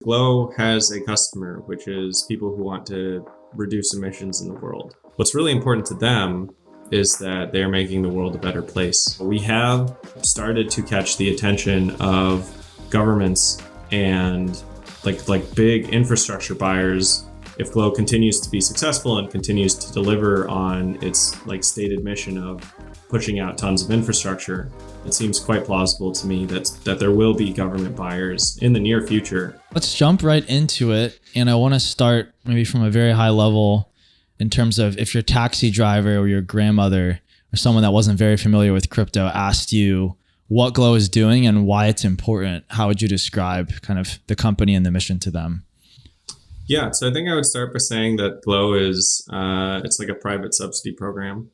Glow has a customer, which is people who want to reduce emissions in the world. What's really important to them is that they're making the world a better place. We have started to catch the attention of governments and like big infrastructure buyers. If Glow continues to be successful and continues to deliver on its stated mission of pushing out tons of infrastructure, it seems quite plausible to me that there will be government buyers in the near future. Let's jump right into it. And I want to start maybe from a very high level in terms of if your taxi driver or your grandmother or someone that wasn't very familiar with crypto asked you what Glow is doing and why it's important, how would you describe kind of the company and the mission to them? Yeah, so I think I would start by saying that Glow is, it's like a private subsidy program.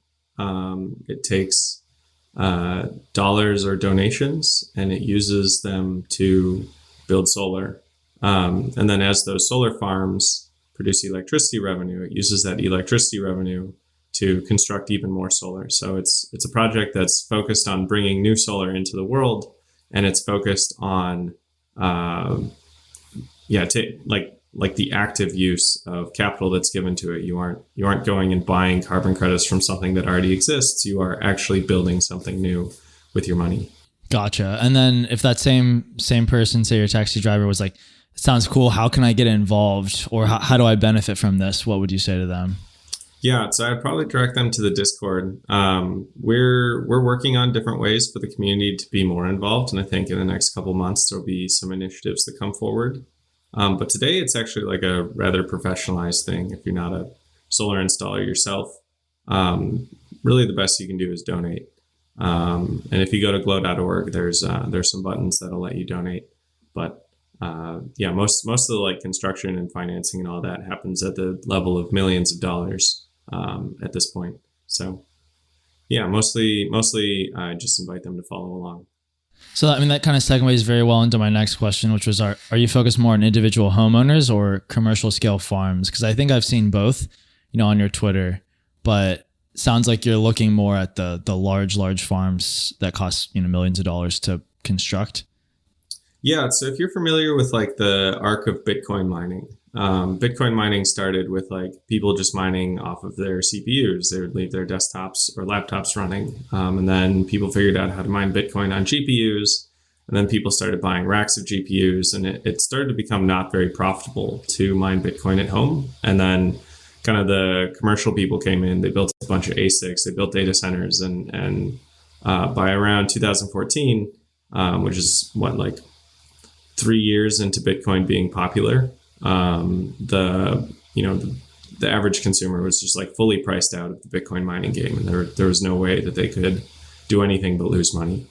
It takes dollars or donations and it uses them to build solar. And then as those solar farms produce electricity revenue, it uses that electricity revenue to construct even more solar. So it's a project that's focused on bringing new solar into the world, and it's focused on the active use of capital that's given to it. You aren't going and buying carbon credits from something that already exists. You are actually building something new with your money. Gotcha. And then if that same person, say your taxi driver, was like, it sounds cool, how can I get involved, or how do I benefit from this? What would you say to them? Yeah, so I'd probably direct them to the Discord. We're working on different ways for the community to be more involved, and I think in the next couple months there'll be some initiatives that come forward. But today it's actually like a rather professionalized thing. If you're not a solar installer yourself, really the best you can do is donate. And if you go to glow.org, there's some buttons that'll let you donate. But most of the construction and financing and all that happens at the level of millions of dollars at this point. So yeah, mostly I just invite them to follow along. So, I mean, that kind of segues very well into my next question, which was, are you focused more on individual homeowners or commercial scale farms? Because I think I've seen both, on your Twitter, but it sounds like you're looking more at the large farms that cost, millions of dollars to construct. Yeah. So if you're familiar with the arc of Bitcoin mining, Bitcoin mining started with people just mining off of their CPUs. They would leave their desktops or laptops running. And then people figured out how to mine Bitcoin on GPUs. And then people started buying racks of GPUs, and it started to become not very profitable to mine Bitcoin at home. And then kind of the commercial people came in, they built a bunch of ASICs, they built data centers. And by around 2014, which is 3 years into Bitcoin being popular, the average consumer was just fully priced out of the Bitcoin mining game, and there was no way that they could do anything but lose money.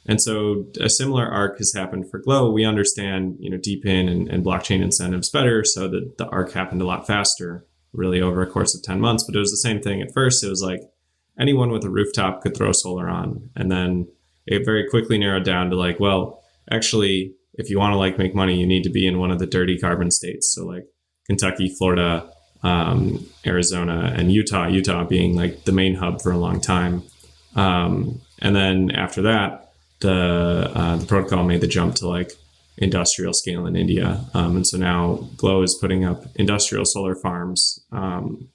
And so a similar arc has happened for Glow. We understand DePIN and blockchain incentives better, so that the arc happened a lot faster, really over a course of 10 months. But it was the same thing at first. It was anyone with a rooftop could throw solar on, and then it very quickly narrowed down to actually, if you want to make money, you need to be in one of the dirty carbon states. So Kentucky, Florida, Arizona, and Utah. Utah being the main hub for a long time. And then after that, the protocol made the jump to industrial scale in India. And so now Glow is putting up industrial solar farms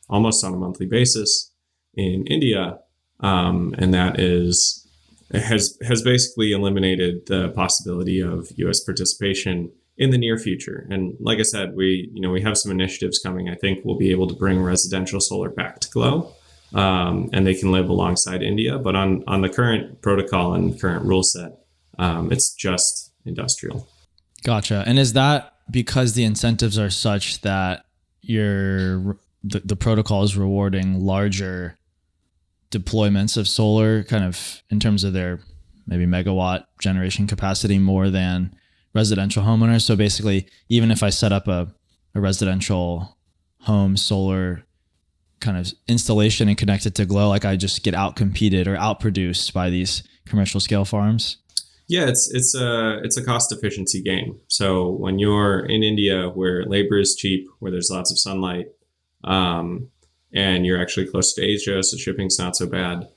almost on a monthly basis in India, and that has basically eliminated the possibility of U.S. participation in the near future. And like I said, we have some initiatives coming. I think we'll be able to bring residential solar back to Glow, and they can live alongside India. But on the current protocol and current rule set, it's just industrial. Gotcha. And is that because the incentives are such that the protocol is rewarding larger deployments of solar kind of in terms of their maybe megawatt generation capacity more than residential homeowners? So basically, even if I set up a residential home solar kind of installation and connect it to Glow, I just get outcompeted or outproduced by these commercial scale farms? Yeah, it's a cost efficiency game. So when you're in India where labor is cheap, where there's lots of sunlight, and you're actually close to Asia, so shipping's not so bad.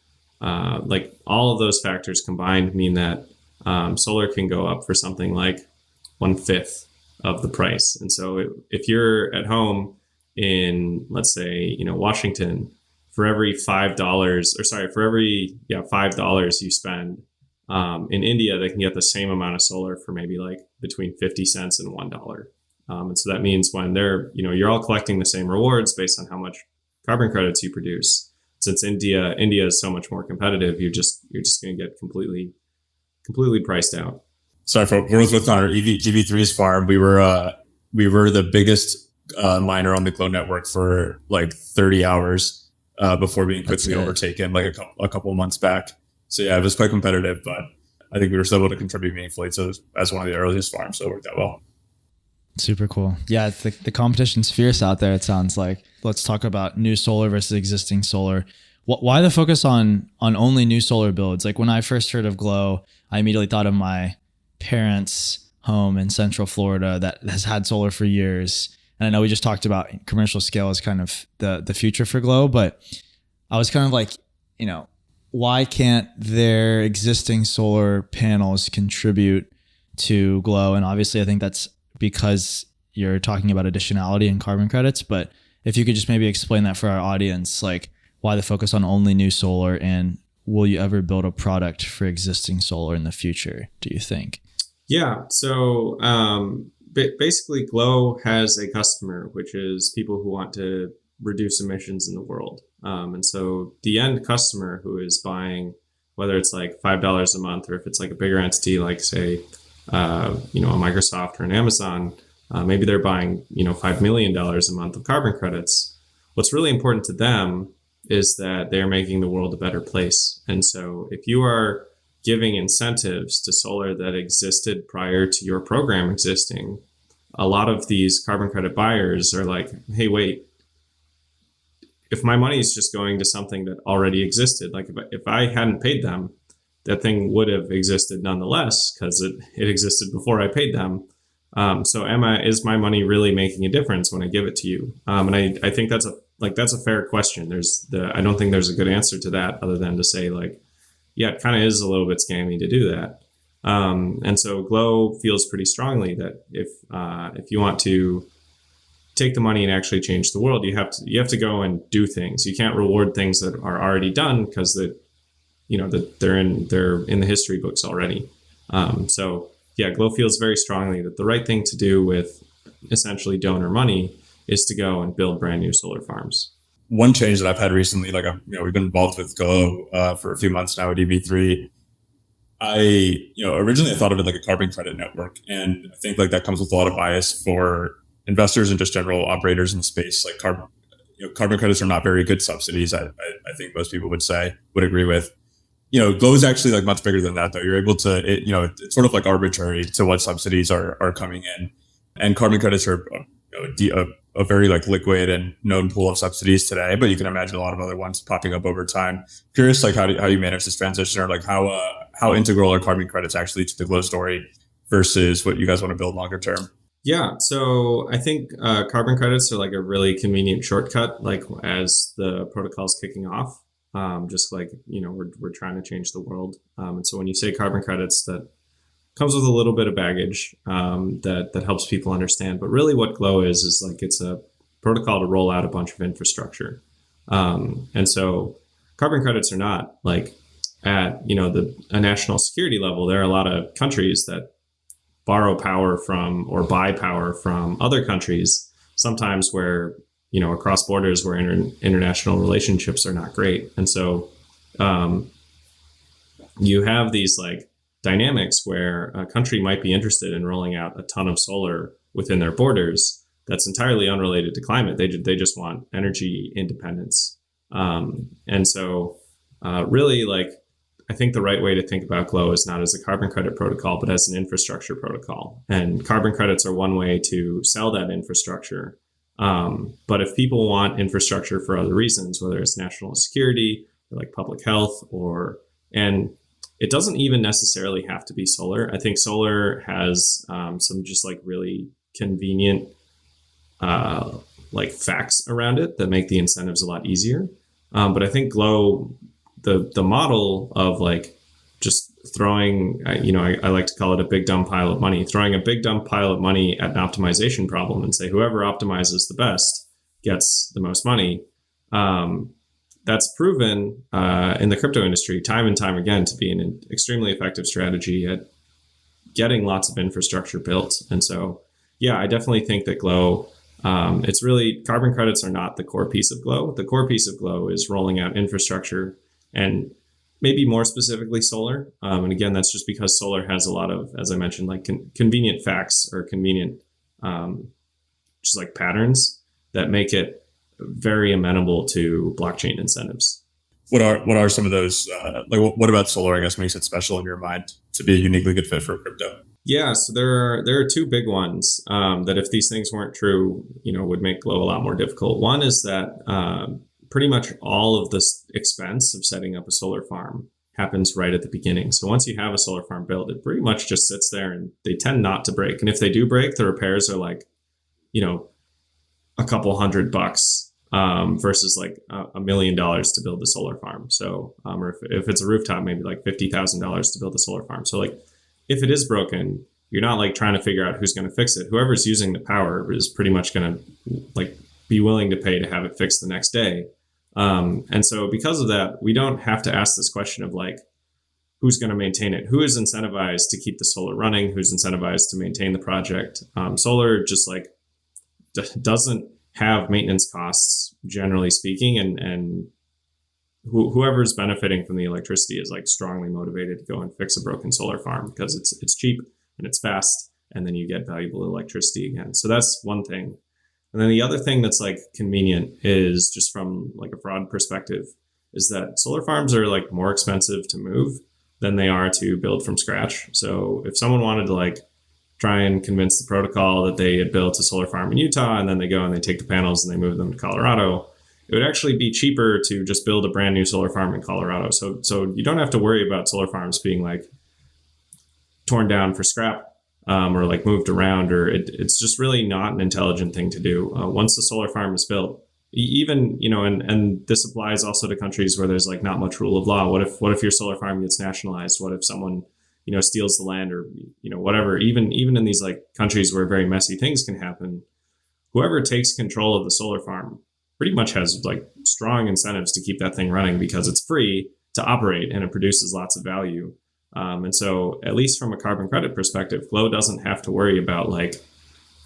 All of those factors combined mean that solar can go up for something like 1/5 of the price. And so if you're at home in, let's say, Washington, for every $5 you spend, in India, they can get the same amount of solar for maybe like between 50 cents and $1. And so that means when you're all collecting the same rewards based on how much carbon credits you produce. Since India is so much more competitive, you're just going to get completely priced out. Sorry, for what was with on our EV3's farm, we were the biggest miner on the Glow network for like 30 hours before being quickly overtaken like a couple of months back. So yeah, it was quite competitive, but I think we were still able to contribute meaningfully as one of the earliest farms, so it worked out well. Super cool. Yeah, the competition's fierce out there, it sounds like. Let's talk about new solar versus existing solar. Why the focus on only new solar builds? Like when I first heard of Glow, I immediately thought of my parents' home in Central Florida that has had solar for years. And I know we just talked about commercial scale as kind of the future for Glow, but I was kind of like, why can't their existing solar panels contribute to Glow? And obviously I think that's because you're talking about additionality and carbon credits, but if you could just maybe explain that for our audience, like why the focus on only new solar, and will you ever build a product for existing solar in the future, do you think? Yeah. So basically Glow has a customer, which is people who want to reduce emissions in the world. And so the end customer who is buying, whether it's like $5 a month, or if it's like a bigger entity, like say, a Microsoft or an Amazon, maybe they're buying, $5 million a month of carbon credits. What's really important to them is that they're making the world a better place. And so if you are giving incentives to solar that existed prior to your program existing, a lot of these carbon credit buyers are like, hey, wait, if my money is just going to something that already existed, like if I hadn't paid them, that thing would have existed nonetheless because it existed before I paid them. So Emma, is my money really making a difference when I give it to you? And I think that's a fair question. I don't think there's a good answer to that other than to say like, yeah, it kind of is a little bit scammy to do that. And so Glow feels pretty strongly that if you want to take the money and actually change the world, you have to go and do things. You can't reward things that are already done because they're in the history books already. So yeah, Glow feels very strongly that the right thing to do with essentially donor money is to go and build brand new solar farms. One change that I've had recently, we've been involved with Glow for a few months now at EV3. Originally I thought of it like a carbon credit network, and I think like that comes with a lot of bias for investors and just general operators in the space. Like carbon credits are not very good subsidies. I think most people would agree with. Glow is actually like much bigger than that, though. You're able to, it's sort of like arbitrary to what subsidies are coming in, and carbon credits are a very like liquid and known pool of subsidies today. But you can imagine a lot of other ones popping up over time. Curious, like how you manage this transition, or like how integral are carbon credits actually to the Glow story versus what you guys want to build longer term? Yeah, so I think carbon credits are like a really convenient shortcut, like as the protocol's kicking off. Just like, we're trying to change the world. And so when you say carbon credits, that comes with a little bit of baggage that helps people understand. But really what Glow is like it's a protocol to roll out a bunch of infrastructure. And so carbon credits are not like at, a national security level. There are a lot of countries that borrow power from or buy power from other countries, sometimes where across borders where international relationships are not great. And so you have these like dynamics where a country might be interested in rolling out a ton of solar within their borders that's entirely unrelated to climate. They just want energy independence. And so really, like, I think the right way to think about Glow is not as a carbon credit protocol, but as an infrastructure protocol. And carbon credits are one way to sell that infrastructure. But if people want infrastructure for other reasons, whether it's national security or like public health, and it doesn't even necessarily have to be solar. I think solar has some just like really convenient like facts around it that make the incentives a lot easier. But I think Glow, the model of like just throwing, I like to call it a big dumb pile of money, throwing a big dumb pile of money at an optimization problem and say whoever optimizes the best gets the most money. That's proven in the crypto industry time and time again to be an extremely effective strategy at getting lots of infrastructure built. And so, yeah, I definitely think that Glow, it's really, carbon credits are not the core piece of Glow. The core piece of Glow is rolling out infrastructure, and maybe more specifically solar. And again, that's just because solar has a lot of, as I mentioned, like convenient facts or convenient, just like patterns that make it very amenable to blockchain incentives. What are some of those? What about solar, I guess, makes it special in your mind to be a uniquely good fit for crypto? Yeah, so there are two big ones that if these things weren't true, would make Glow a lot more difficult. One is that pretty much all of this expense of setting up a solar farm happens right at the beginning. So once you have a solar farm built, it pretty much just sits there, and they tend not to break. And if they do break, the repairs are like, a couple $100 versus like $1 million to build a solar farm. So, or if it's a rooftop, maybe like $50,000 to build a solar farm. So like, if it is broken, you're not like trying to figure out who's going to fix it. Whoever's using the power is pretty much going to like be willing to pay to have it fixed the next day. And so because of that, we don't have to ask this question of like, who's going to maintain it? Who is incentivized to keep the solar running? Who's incentivized to maintain the project? Solar just like doesn't have maintenance costs, generally speaking, and whoever's benefiting from the electricity is like strongly motivated to go and fix a broken solar farm because it's cheap and it's fast, and then you get valuable electricity again. So that's one thing. And then the other thing that's like convenient is just from like a fraud perspective is that solar farms are like more expensive to move than they are to build from scratch. So if someone wanted to like try and convince the protocol that they had built a solar farm in Utah, and then they go and they take the panels and they move them to Colorado, it would actually be cheaper to just build a brand new solar farm in Colorado. So you don't have to worry about solar farms being like torn down for scrap or like moved around, or it's just really not an intelligent thing to do. Once the solar farm is built, even, and this applies also to countries where there's like not much rule of law. What if your solar farm gets nationalized? What if someone steals the land, or whatever? Even in these like countries where very messy things can happen, whoever takes control of the solar farm pretty much has like strong incentives to keep that thing running because it's free to operate and it produces lots of value. And so at least from a carbon credit perspective, Glow doesn't have to worry about like,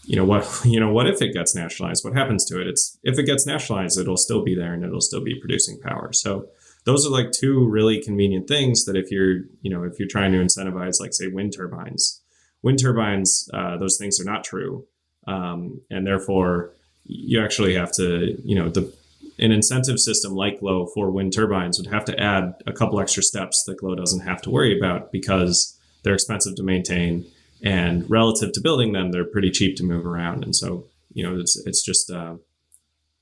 what if it gets nationalized? What happens to it? If it gets nationalized, it'll still be there and it'll still be producing power. So those are like two really convenient things that if you're trying to incentivize, like say wind turbines, those things are not true. And therefore you actually have to, an incentive system like Glow for wind turbines would have to add a couple extra steps that Glow doesn't have to worry about because they're expensive to maintain, and relative to building them, they're pretty cheap to move around. And so, it's just,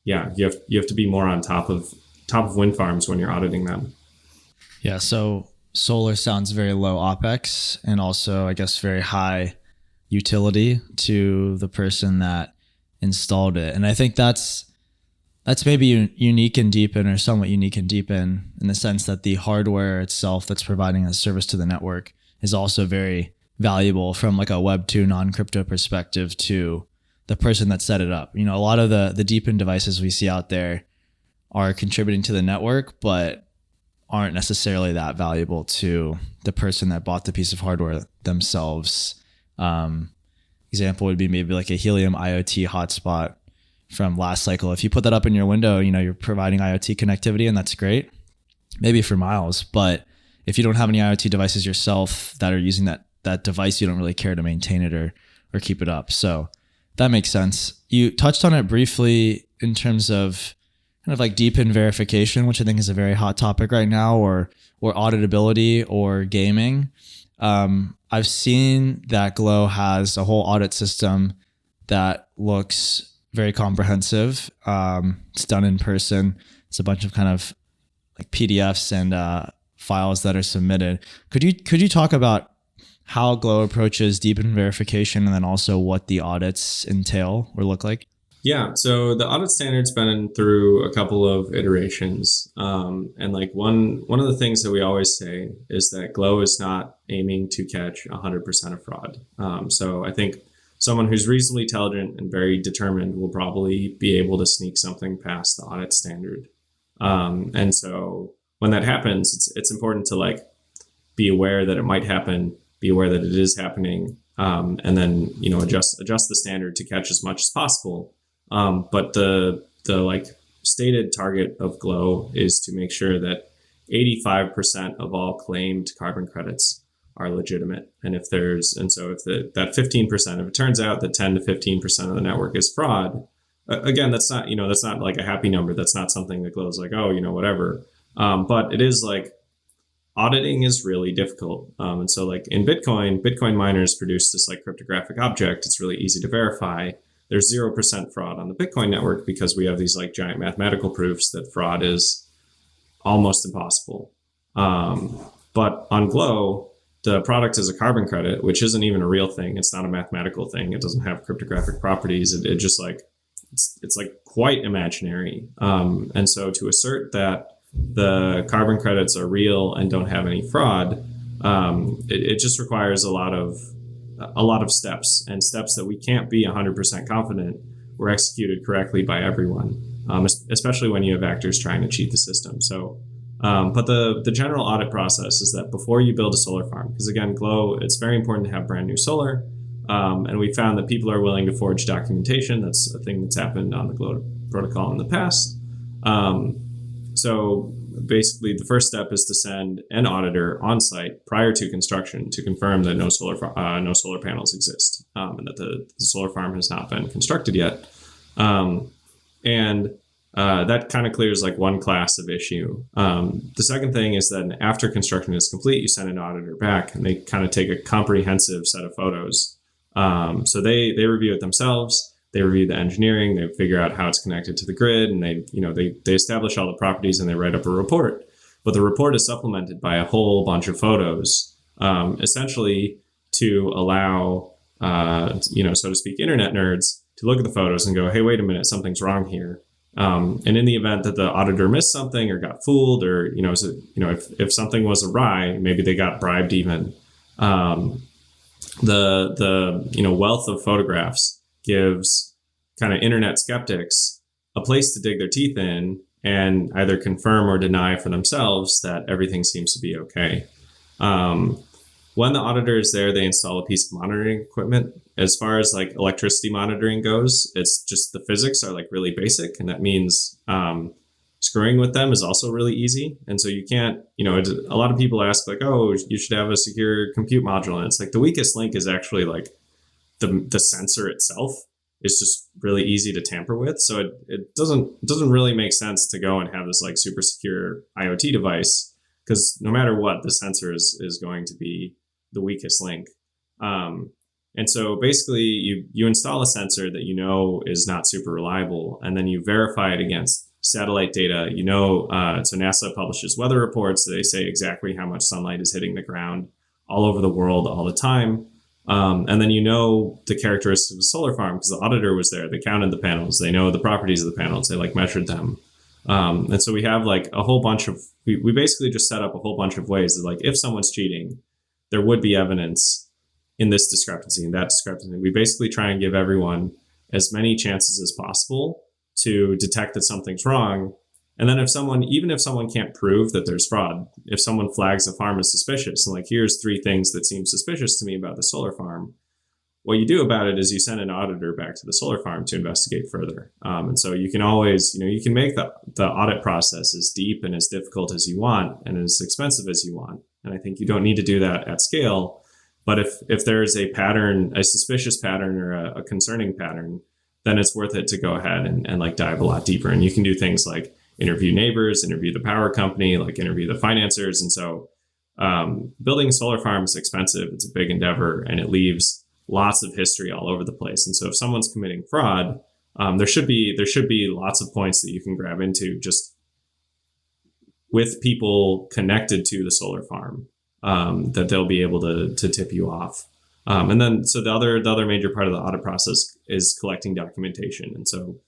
you have to be more on top of wind farms when you're auditing them. Yeah. So solar sounds very low OpEx and also, I guess, very high utility to the person that installed it. And I think that's maybe unique in DePIN, or somewhat unique in DePIN, in the sense that the hardware itself that's providing a service to the network is also very valuable from like a Web2 non-crypto perspective to the person that set it up. A lot of the DePIN devices we see out there are contributing to the network, but aren't necessarily that valuable to the person that bought the piece of hardware themselves. Example would be maybe like a Helium IoT hotspot from last cycle. If you put that up in your window, you're providing IoT connectivity, and that's great, maybe for miles. But if you don't have any IoT devices yourself that are using that device, you don't really care to maintain it or keep it up. So that makes sense. You touched on it briefly in terms of kind of like DePIN verification, which I think is a very hot topic right now, or auditability or gaming. I've seen that Glow has a whole audit system that looks very comprehensive. It's done in person. It's a bunch of kind of like PDFs and files that are submitted. Could you talk about how Glow approaches DePIN verification, and then also what the audits entail or look like? Yeah, so the audit standard's been through a couple of iterations, and like one of the things that we always say is that Glow is not aiming to catch 100% of fraud. So I think someone who's reasonably intelligent and very determined will probably be able to sneak something past the audit standard. And so when that happens, it's important to like be aware that it might happen, be aware that it is happening, and then adjust the standard to catch as much as possible. But the like stated target of Glow is to make sure that 85% of all claimed carbon credits are legitimate. And if that 15%, if it turns out that 10 to 15% of the network is fraud, again, that's not like a happy number. That's not something that Glow's like, oh, whatever. But it is like auditing is really difficult. And so like in Bitcoin miners produce this like cryptographic object. It's really easy to verify. There's 0% fraud on the Bitcoin network because we have these like giant mathematical proofs that fraud is almost impossible. But on Glow, the product is a carbon credit, which isn't even a real thing. It's not a mathematical thing. It doesn't have cryptographic properties. It just like, it's like quite imaginary. And so to assert that the carbon credits are real and don't have any fraud, it just requires a lot of steps, and steps that we can't be 100% confident were executed correctly by everyone, especially when you have actors trying to cheat the system. So, but the general audit process is that before you build a solar farm, because again, Glow, it's very important to have brand new solar. And we found that people are willing to forge documentation. That's a thing that's happened on the Glow protocol in the past. So basically, the first step is to send an auditor on site prior to construction to confirm that no solar panels exist, and that the solar farm has not been constructed yet. And that kind of clears like one class of issue. The second thing is that after construction is complete, you send an auditor back, and they kind of take a comprehensive set of photos. So they review it themselves. They review the engineering, they figure out how it's connected to the grid, and they establish all the properties, and they write up a report. But the report is supplemented by a whole bunch of photos, essentially to allow, so to speak, internet nerds to look at the photos and go, hey, wait a minute, something's wrong here. And in the event that the auditor missed something or got fooled, or if something was awry, maybe they got bribed even. The wealth of photographs gives kind of internet skeptics a place to dig their teeth in and either confirm or deny for themselves that everything seems to be okay. When the auditor is there, they install a piece of monitoring equipment. As far as like electricity monitoring goes, it's just the physics are like really basic, and that means screwing with them is also really easy. And so you can't, a lot of people ask like, oh, you should have a secure compute module. And it's like the weakest link is actually like the sensor itself is just really easy to tamper with. So it doesn't really make sense to go and have this like super secure IoT device, because no matter what, the sensor is going to be the weakest link. And so basically you install a sensor that is not super reliable, and then you verify it against satellite data. So NASA publishes weather reports. They say exactly how much sunlight is hitting the ground all over the world all the time. And then the characteristics of a solar farm because the auditor was there. They counted the panels. They know the properties of the panels. They measured them. And so we have a whole bunch of, we basically just set up a whole bunch of ways that if someone's cheating, there would be evidence in this discrepancy, in that discrepancy. We basically try and give everyone as many chances as possible to detect that something's wrong. And then even if someone can't prove that there's fraud, if someone flags a farm as suspicious and here's 3 things that seem suspicious to me about the solar farm, what you do about it is you send an auditor back to the solar farm to investigate further. And so you can always, you can make the audit process as deep and as difficult as you want and as expensive as you want. And I think you don't need to do that at scale. But if there's a pattern, a suspicious pattern or a concerning pattern, then it's worth it to go ahead and dive a lot deeper. And you can do things like interview neighbors, interview the power company, interview the financiers. And so building a solar farm is expensive. It's a big endeavor, and it leaves lots of history all over the place. And so if someone's committing fraud, there should be lots of points that you can grab into just with people connected to the solar farm that they'll be able to tip you off. And then, so the other major part of the audit process is collecting documentation. And so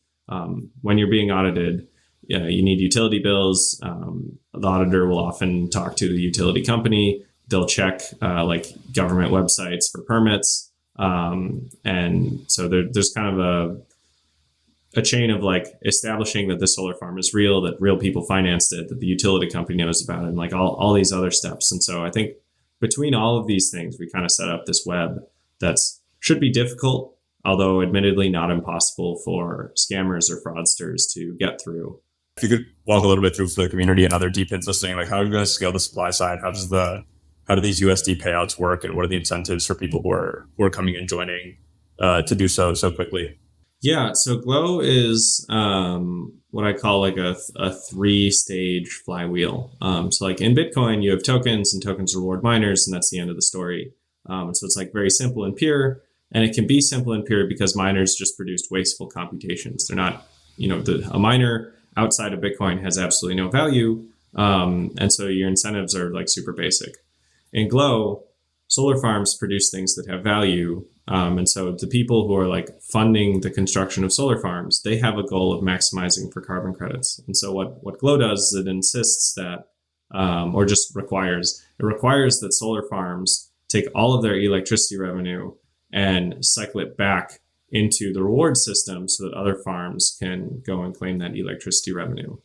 when you're being audited, you need utility bills. The auditor will often talk to the utility company. They'll check like government websites for permits. And so there's kind of a chain of like establishing that the solar farm is real, that real people financed it, that the utility company knows about it, and like all these other steps. And so I think between all of these things, we kind of set up this web that's should be difficult, although admittedly not impossible for scammers or fraudsters to get through. If you could walk a little bit through for the community and other DePINs listening, like how are you going to scale the supply side? How do these USD payouts work, and what are the incentives for people who are coming and joining to do so quickly? Yeah, so Glow is what I call like a 3-stage flywheel. So like in Bitcoin, you have tokens, and tokens reward miners, and that's the end of the story. So it's like very simple and pure, and it can be simple and pure because miners just produced wasteful computations. They're not, a miner outside of Bitcoin has absolutely no value, and so your incentives are like super basic. In Glow, solar farms produce things that have value. And so the people who are like funding the construction of solar farms, they have a goal of maximizing for carbon credits. And so what Glow does is it insists that, or just requires that solar farms take all of their electricity revenue and cycle it back into the reward system so that other farms can go and claim that electricity revenue.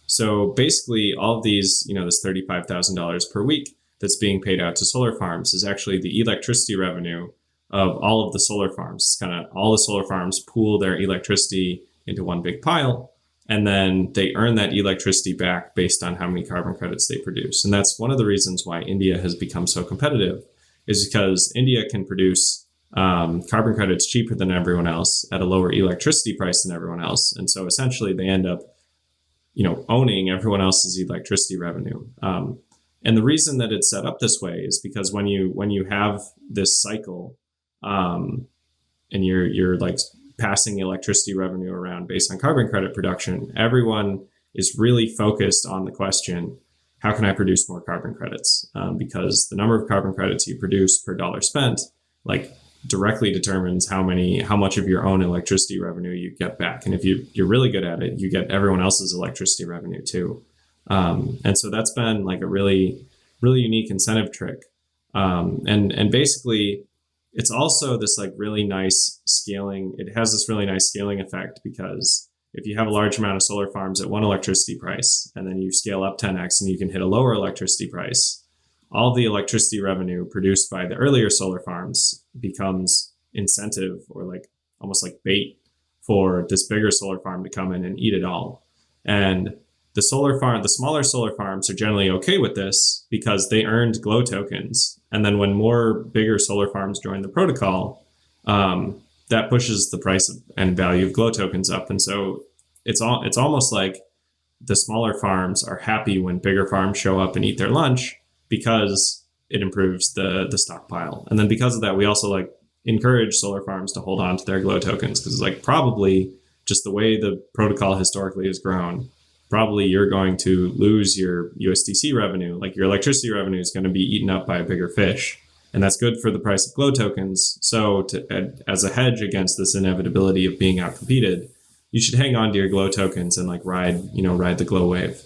So basically all of these, this $35,000 per week that's being paid out to solar farms is actually the electricity revenue of all of the solar farms. It's kind of all the solar farms pool their electricity into one big pile, and then they earn that electricity back based on how many carbon credits they produce. And that's one of the reasons why India has become so competitive, is because India can produce carbon credits cheaper than everyone else at a lower electricity price than everyone else. And so essentially they end up, owning everyone else's electricity revenue. And the reason that it's set up this way is because when you have this cycle, and you're like passing electricity revenue around based on carbon credit production, everyone is really focused on the question, how can I produce more carbon credits? Because the number of carbon credits you produce per dollar spent, like directly determines how much of your own electricity revenue you get back. And if you're really good at it, you get everyone else's electricity revenue too. And so that's been like a really, really unique incentive trick. And basically it's also this like really nice scaling. It has this really nice scaling effect because if you have a large amount of solar farms at one electricity price, and then you scale up 10x and you can hit a lower electricity price, all the electricity revenue produced by the earlier solar farms becomes incentive, or like almost like bait for this bigger solar farm to come in and eat it all. And the smaller solar farms are generally okay with this because they earned Glow tokens. And then when more bigger solar farms join the protocol, that pushes the price and value of Glow tokens up. And so it's almost like the smaller farms are happy when bigger farms show up and eat their lunch because it improves the stockpile. And then because of that, we also like encourage solar farms to hold on to their Glow tokens, because like probably just the way the protocol historically has grown, probably you're going to lose your USDC revenue. Like your electricity revenue is going to be eaten up by a bigger fish. And that's good for the price of Glow tokens. So as a hedge against this inevitability of being outcompeted, you should hang on to your Glow tokens and like ride the Glow wave.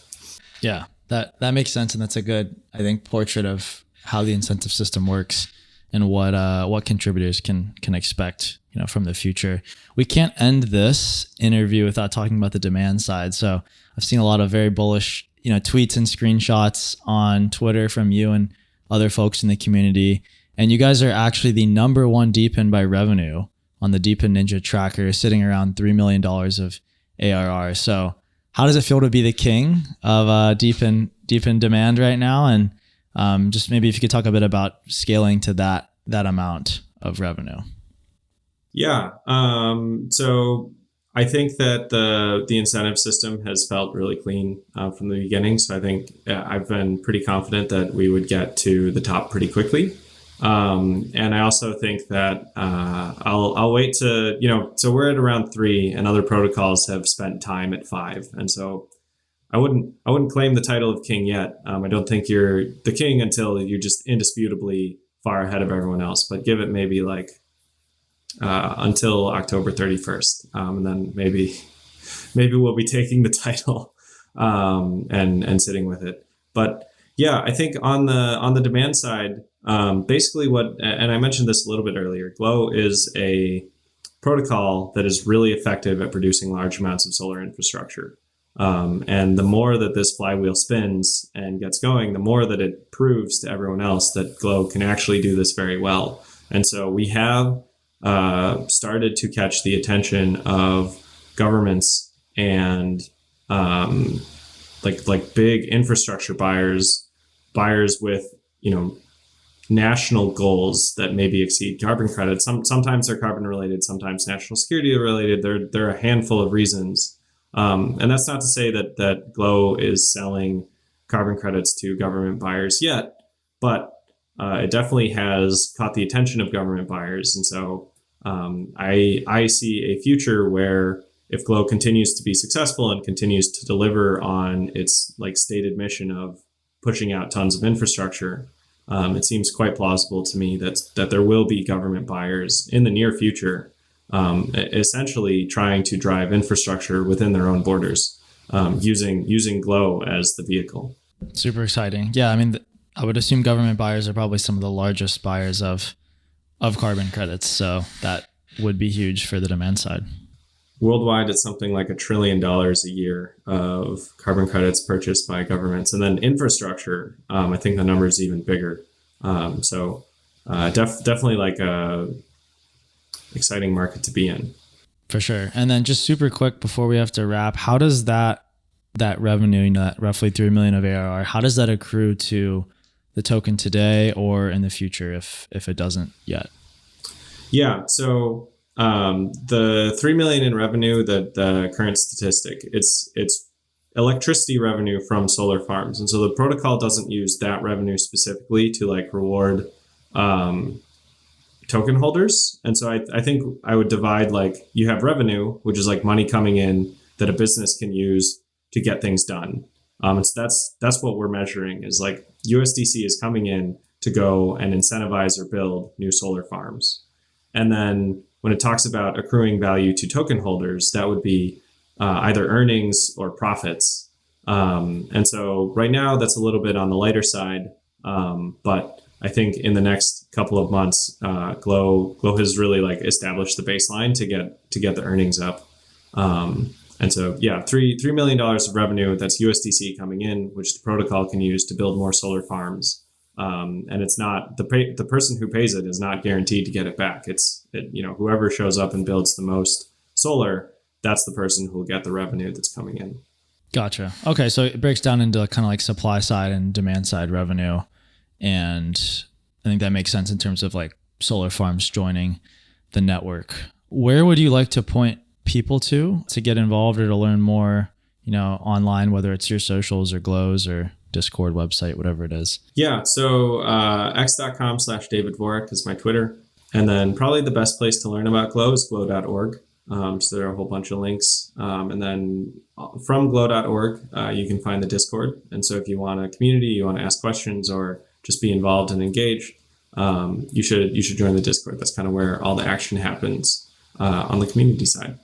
Yeah, that makes sense. And that's a good, I think, portrait of how the incentive system works and what contributors can expect, from the future. We can't end this interview without talking about the demand side. So I've seen a lot of very bullish, tweets and screenshots on Twitter from you and other folks in the community. And you guys are actually the number one DePIN by revenue on the DePIN Ninja tracker, sitting around $3 million of ARR. So how does it feel to be the king of DePIN demand right now? And just maybe if you could talk a bit about scaling to that amount of revenue. Yeah. So I think that the incentive system has felt really clean from the beginning. So I think I've been pretty confident that we would get to the top pretty quickly. And I also think that I'll wait to, so we're at around 3 and other protocols have spent time at 5. And so I wouldn't claim the title of king yet. I don't think you're the king until you just indisputably far ahead of everyone else, but give it maybe like until October 31st. And then maybe we'll be taking the title and sitting with it. But yeah, I think on the demand side, basically and I mentioned this a little bit earlier, Glow is a protocol that is really effective at producing large amounts of solar infrastructure. And the more that this flywheel spins and gets going, the more that it proves to everyone else that Glow can actually do this very well. And so we have started to catch the attention of governments and like big infrastructure buyers with, national goals that maybe exceed carbon credits. Sometimes they're carbon related, sometimes national security related. There are a handful of reasons. And that's not to say that Glow is selling carbon credits to government buyers yet, but it definitely has caught the attention of government buyers. And so I see a future where if Glow continues to be successful and continues to deliver on its like stated mission of pushing out tons of infrastructure, it seems quite plausible to me that there will be government buyers in the near future, essentially trying to drive infrastructure within their own borders, using Glow as the vehicle. Super exciting. Yeah, I mean, I would assume government buyers are probably some of the largest buyers of carbon credits, so that would be huge for the demand side. Worldwide, it's something like $1 trillion a year of carbon credits purchased by governments. And then infrastructure, I think the number is even bigger. So definitely like a exciting market to be in. For sure. And then just super quick before we have to wrap, how does that revenue, that roughly 3 million of ARR, how does that accrue to the token today or in the future if it doesn't yet? Yeah. So the 3 million in revenue, the current statistic, it's electricity revenue from solar farms. And so the protocol doesn't use that revenue specifically to like reward token holders. And so I think I would divide, like, you have revenue, which is like money coming in that a business can use to get things done. And so that's what we're measuring, is like USDC is coming in to go and incentivize or build new solar farms. And then when it talks about accruing value to token holders, that would be either earnings or profits. And so right now that's a little bit on the lighter side. But I think in the next couple of months, Glow has really like established the baseline to get the earnings up. And so, yeah, $3 million of revenue, that's USDC coming in, which the protocol can use to build more solar farms. And it's not the person who pays it is not guaranteed to get it back. Whoever shows up and builds the most solar, that's the person who will get the revenue that's coming in. Gotcha. Okay. So it breaks down into kind of like supply side and demand side revenue. And I think that makes sense in terms of like solar farms joining the network. Where would you like to point people to get involved or to learn more, online, whether it's your socials or Glows or Discord website, whatever it is? Yeah. So x.com/David Vorick is my Twitter. And then probably the best place to learn about Glow is glow.org. So there are a whole bunch of links. And then from glow.org, you can find the Discord. And so if you want a community, you want to ask questions or just be involved and engaged, you should join the Discord. That's kind of where all the action happens on the community side.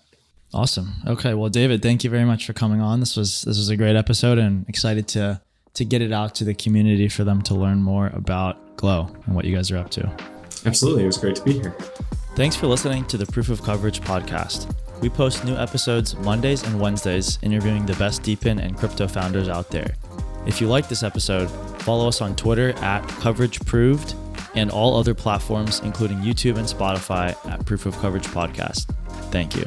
Awesome. Okay. Well, David, thank you very much for coming on. This was a great episode, and excited to get it out to the community for them to learn more about Glow and what you guys are up to. Absolutely. It was great to be here. Thanks for listening to the Proof of Coverage podcast. We post new episodes Mondays and Wednesdays, interviewing the best DePIN and crypto founders out there. If you like this episode, follow us on Twitter @CoverageProved and all other platforms, including YouTube and Spotify, @Proof of Coverage Podcast. Thank you.